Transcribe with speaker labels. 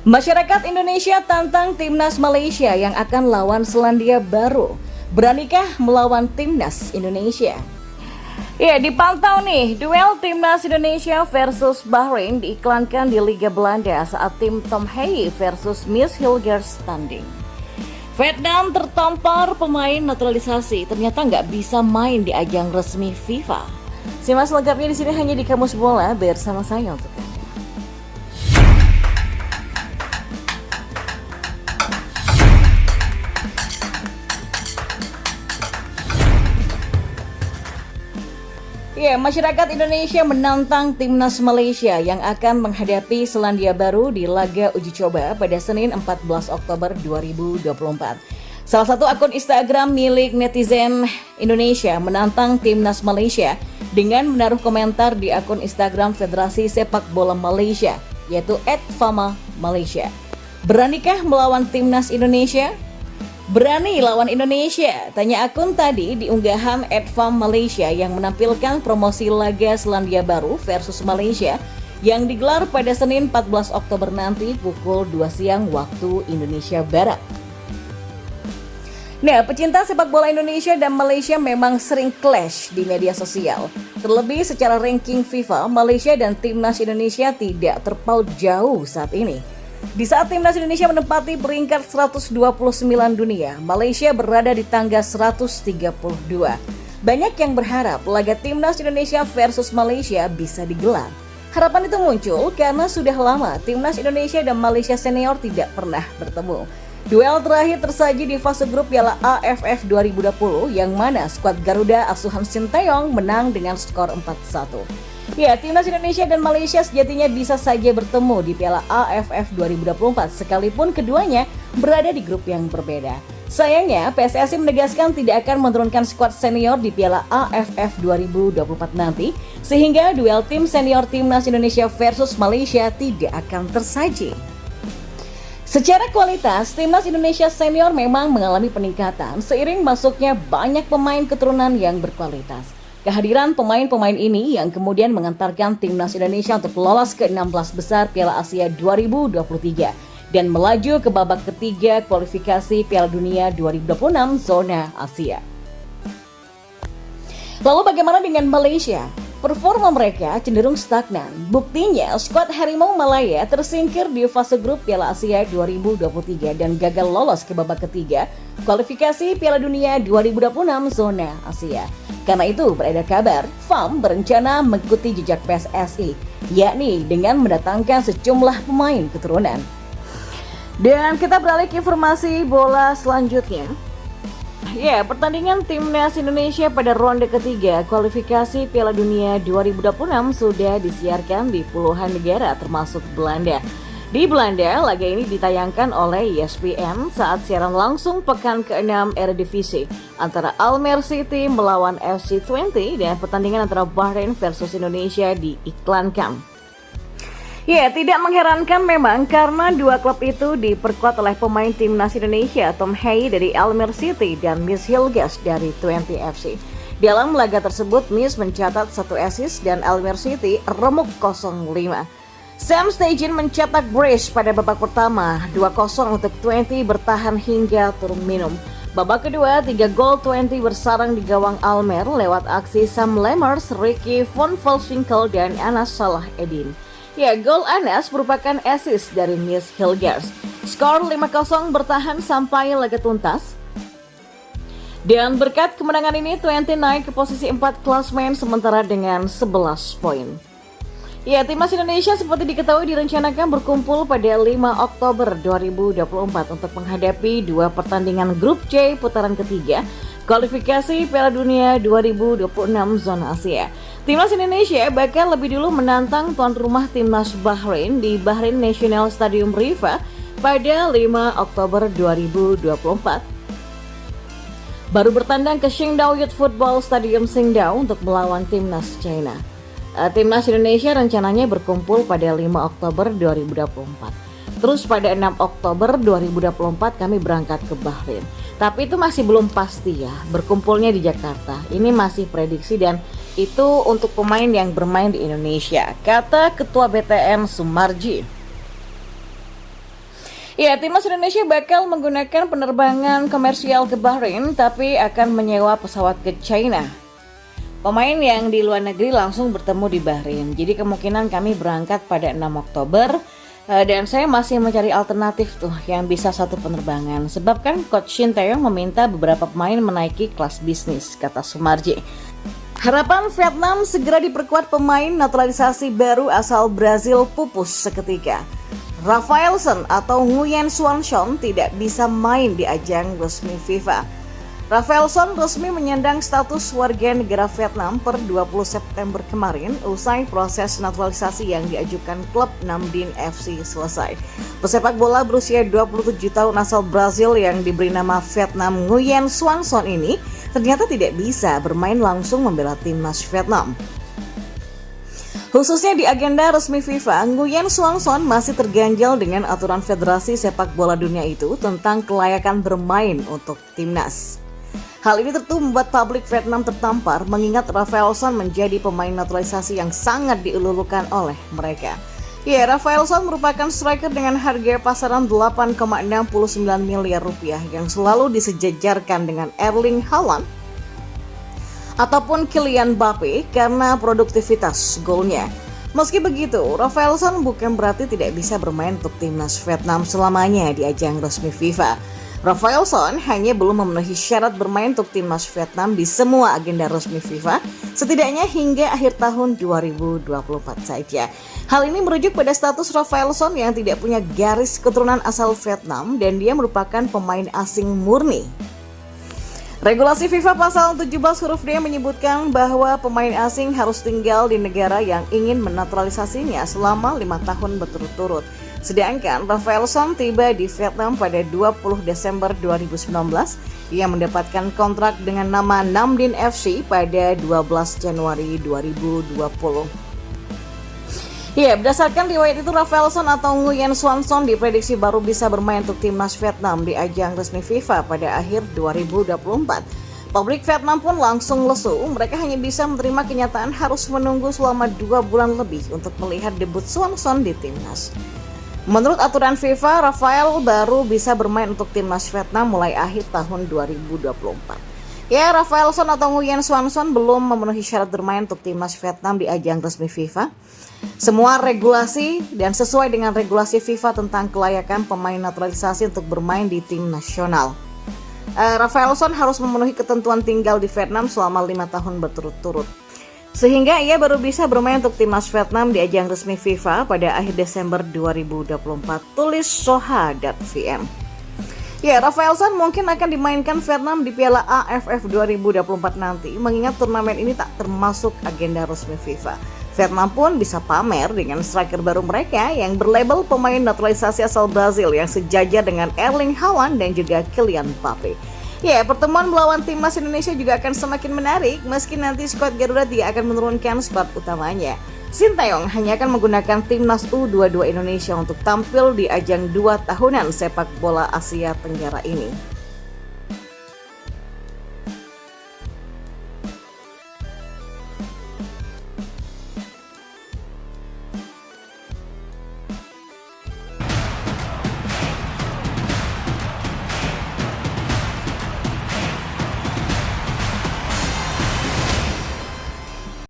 Speaker 1: Masyarakat Indonesia tantang timnas Malaysia yang akan lawan Selandia Baru. Beranikah melawan timnas Indonesia? Ya, dipantau nih, duel timnas Indonesia versus Bahrain diiklankan di Liga Belanda saat tim Tom Hey versus Miss Hilgers tanding. Vietnam tertampar pemain naturalisasi, ternyata nggak bisa main di ajang resmi FIFA. Simak selengkapnya di sini hanya di Kamus Bola bersama saya untuk Anda. Ya, masyarakat Indonesia menantang timnas Malaysia yang akan menghadapi Selandia Baru di laga uji coba pada Senin 14 Oktober 2024. Salah satu akun Instagram milik netizen Indonesia menantang timnas Malaysia dengan menaruh komentar di akun Instagram Federasi Sepak Bola Malaysia, yaitu @fama_malaysia. Beranikah melawan timnas Indonesia? Berani lawan Indonesia? Tanya akun tadi di unggahan @fam_malaysia yang menampilkan promosi laga Selandia Baru versus Malaysia yang digelar pada Senin 14 Oktober nanti pukul 2 siang waktu Indonesia Barat. Nah, pecinta sepak bola Indonesia dan Malaysia memang sering clash di media sosial. Terlebih secara ranking FIFA, Malaysia dan timnas Indonesia tidak terpaut jauh saat ini. Di saat timnas Indonesia menempati peringkat 129 dunia, Malaysia berada di tangga 132. Banyak yang berharap laga timnas Indonesia versus Malaysia bisa digelar. Harapan itu muncul karena sudah lama timnas Indonesia dan Malaysia senior tidak pernah bertemu. Duel terakhir tersaji di fase grup Piala AFF 2020 yang mana skuad Garuda asuhan Sinteyong menang dengan skor 4-1. Ya, timnas Indonesia dan Malaysia sejatinya bisa saja bertemu di Piala AFF 2024 sekalipun keduanya berada di grup yang berbeda. Sayangnya, PSSI menegaskan tidak akan menurunkan skuad senior di Piala AFF 2024 nanti, sehingga duel tim senior timnas Indonesia versus Malaysia tidak akan tersaji. Secara kualitas, timnas Indonesia senior memang mengalami peningkatan seiring masuknya banyak pemain keturunan yang berkualitas. Kehadiran pemain-pemain ini yang kemudian mengantarkan timnas Indonesia untuk lolos ke 16 besar Piala Asia 2023 dan melaju ke babak ketiga kualifikasi Piala Dunia 2026 zona Asia. Lalu bagaimana dengan Malaysia? Performa mereka cenderung stagnan. Buktinya, skuad Harimau Malaya tersingkir di fase grup Piala Asia 2023 dan gagal lolos ke babak ketiga kualifikasi Piala Dunia 2026 zona Asia. Karena itu, beredar kabar FAM berencana mengikuti jejak PSSI, yakni dengan mendatangkan sejumlah pemain keturunan. Dan kita beralih ke informasi bola selanjutnya. Ya, pertandingan timnas Indonesia pada ronde ketiga kualifikasi Piala Dunia 2026 sudah disiarkan di puluhan negara termasuk Belanda. Di Belanda, laga ini ditayangkan oleh ESPN saat siaran langsung pekan ke-6 Eredivisie antara Almere City melawan FC Twente dan pertandingan antara Bahrain versus Indonesia diiklankan. Ya, tidak mengherankan memang karena dua klub itu diperkuat oleh pemain timnas Indonesia Tom Hey dari Almere City dan Miss Hilgers dari Twente FC. Dalam laga tersebut, Miss mencatat 1 assist dan Almere City remuk 0-5. Sam Stegen mencetak brace pada babak pertama, 2-0 untuk Twente bertahan hingga turun minum. Babak kedua, 3 gol Twente bersarang di gawang Almere lewat aksi Sam Lemmers, Ricky von Volswinkel dan Anas Salah Eddin. Ya, gol Anas merupakan assist dari Miss Hilgers. Skor 5-0 bertahan sampai laga tuntas. Dan berkat kemenangan ini, Twente naik ke posisi 4 klasmen sementara dengan 11 poin. Ya, timnas Indonesia seperti diketahui direncanakan berkumpul pada 5 Oktober 2024 untuk menghadapi dua pertandingan grup C putaran ketiga kualifikasi Piala Dunia 2026 zona Asia. Timnas Indonesia bakal lebih dulu menantang tuan rumah timnas Bahrain di Bahrain National Stadium Riva pada 5 Oktober 2024. Baru bertandang ke Qingdao Youth Football Stadium Qingdao untuk melawan timnas China. Timnas Indonesia rencananya berkumpul pada 5 Oktober 2024. Terus pada 6 Oktober 2024 kami berangkat ke Bahrain. Tapi itu masih belum pasti ya, berkumpulnya di Jakarta. Ini masih prediksi dan itu untuk pemain yang bermain di Indonesia, kata Ketua BTN Sumarji. Ya, timnas Indonesia bakal menggunakan penerbangan komersial ke Bahrain, tapi akan menyewa pesawat ke China. Pemain yang di luar negeri langsung bertemu di Bahrain. Jadi kemungkinan kami berangkat pada 6 Oktober. Dan saya masih mencari alternatif tuh yang bisa satu penerbangan. Sebab kan Coach Shin Tae-yong meminta beberapa pemain menaiki kelas bisnis, kata Sumarji. Harapan Vietnam segera diperkuat pemain naturalisasi baru asal Brazil pupus seketika. Rafaelson atau Nguyen Xuan Xuan tidak bisa main di ajang resmi FIFA. Rafaelson resmi menyandang status warga negara Vietnam per 20 September kemarin usai proses naturalisasi yang diajukan klub Nam Dinh FC selesai. Pesepak bola berusia 27 tahun asal Brazil yang diberi nama Vietnam Nguyen Xuan Xuan ini ternyata tidak bisa bermain langsung membela timnas Vietnam. Khususnya di agenda resmi FIFA, Nguyen Xuan Xuan masih terganjal dengan aturan Federasi Sepak Bola Dunia itu tentang kelayakan bermain untuk timnas. Hal ini tentu membuat publik Vietnam tertampar mengingat Rafaelson menjadi pemain naturalisasi yang sangat dielulukan oleh mereka. Ya, Rafaelson merupakan striker dengan harga pasaran 8,69 miliar rupiah yang selalu disejajarkan dengan Erling Haaland ataupun Kylian Mbappe karena produktivitas golnya. Meski begitu, Rafaelson bukan berarti tidak bisa bermain untuk timnas Vietnam selamanya di ajang resmi FIFA. Rafaelson hanya belum memenuhi syarat bermain untuk timnas Vietnam di semua agenda resmi FIFA, setidaknya hingga akhir tahun 2024 saja. Hal ini merujuk pada status Rafaelson yang tidak punya garis keturunan asal Vietnam dan dia merupakan pemain asing murni. Regulasi FIFA pasal 17 huruf D menyebutkan bahwa pemain asing harus tinggal di negara yang ingin menaturalisasinya selama 5 tahun berturut-turut. Sedangkan Rafaelson tiba di Vietnam pada 20 Desember 2019. Ia mendapatkan kontrak dengan nama Nam Dinh FC pada 12 Januari 2020. Ya, berdasarkan riwayat itu Rafaelson atau Nguyen Xuan Xuan diprediksi baru bisa bermain untuk timnas Vietnam di ajang resmi FIFA pada akhir 2024. Publik Vietnam pun langsung lesu, mereka hanya bisa menerima kenyataan harus menunggu selama 2 bulan lebih untuk melihat debut Xuan Xuan di timnas. Menurut aturan FIFA, Rafael baru bisa bermain untuk timnas Vietnam mulai akhir tahun 2024. Ya, Rafaelson atau Nguyen Xuan Xuan belum memenuhi syarat bermain untuk timnas Vietnam di ajang resmi FIFA. Semua regulasi dan sesuai dengan regulasi FIFA tentang kelayakan pemain naturalisasi untuk bermain di tim nasional. Rafaelson harus memenuhi ketentuan tinggal di Vietnam selama 5 tahun berturut-turut. Sehingga ia baru bisa bermain untuk timnas Vietnam di ajang resmi FIFA pada akhir Desember 2024, tulis soha.vn. Ya, Rafaelson mungkin akan dimainkan Vietnam di Piala AFF 2024 nanti, mengingat turnamen ini tak termasuk agenda resmi FIFA. Vietnam pun bisa pamer dengan striker baru mereka yang berlabel pemain naturalisasi asal Brazil yang sejajar dengan Erling Haaland dan juga Kylian Mbappe. Ya, pertemuan melawan timnas Indonesia juga akan semakin menarik meski nanti skuad Garuda tidak akan menurunkan skuad utamanya. Shin Tae-yong hanya akan menggunakan timnas U22 Indonesia untuk tampil di ajang 2 tahunan sepak bola Asia Tenggara ini.